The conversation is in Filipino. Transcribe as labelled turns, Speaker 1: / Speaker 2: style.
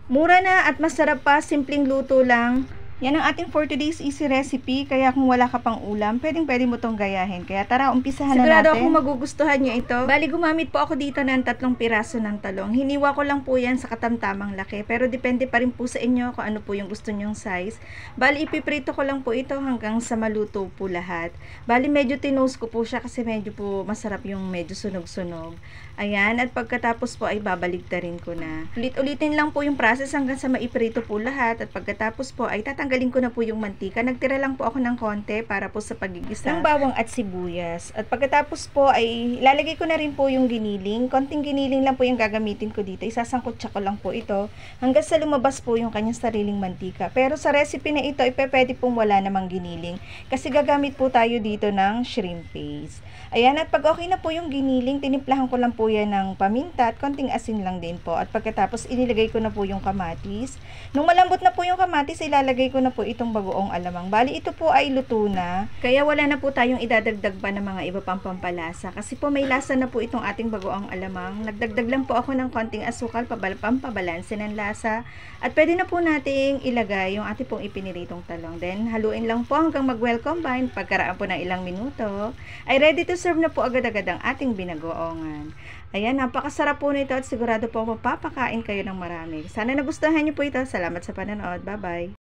Speaker 1: Mura na at masarap pa, simpleng luto lang. Yan ang ating for today's easy recipe, kaya kung wala ka pang ulam, pwede mo tong gayahin. Kaya tara, umpisahan na natin. Sigurado akong magugustuhan nyo ito. Bali, gumamit po ako dito ng 3 piraso ng talong. Hiniwa ko lang po yan sa katamtamang laki, pero depende pa rin po sa inyo kung ano po yung gusto nyong size. Bali, ipiprito ko lang po ito hanggang sa maluto po lahat. Bali, medyo tinose ko po siya kasi medyo po masarap yung medyo sunog-sunog. Ayan, at pagkatapos po ay babaligtarin ko na. Ulit-ulitin lang po yung process hanggang sa maiprito po lahat, at pagkatapos po ay tatanggalin ko na po yung mantika. Nagtira lang po ako ng konti para po sa pagigisa ng bawang at sibuyas. At pagkatapos po ay ilalagay ko na rin po yung giniling. Konting giniling lang po yung gagamitin ko dito. Isasangkutsa ko lang po ito hanggang sa lumabas po yung kanyang sariling mantika. Pero sa recipe na ito, pwede pong wala namang giniling kasi gagamit po tayo dito ng shrimp paste. Ayan, at pag okay na po yung giniling, tinimplahan ko lang po yan ng paminta at konting asin lang din po. At pagkatapos inilagay ko na po yung kamatis. Nung malambot na po yung kamatis, ilalagay ko na po itong bagoong alamang. Bali, ito po ay luto na. Kaya wala na po tayong idadagdag pa ng mga iba pang pampalasa. Kasi po may lasa na po itong ating bagoong alamang. Nagdagdag lang po ako ng konting asukal, pampabalanse ng lasa. At pwede na po nating ilagay yung ating pong ipiniritong talong. Then, haluin lang po hanggang mag-well combine. Pagkaraan po ng ilang minuto, ay ready to serve na po agad-agad ang ating binagoongan. Ayan, napakasarap po nito at sigurado po mapapakain kayo ng marami. Sana nagustuhan niyo po ito. Salamat sa panonood. Bye-bye.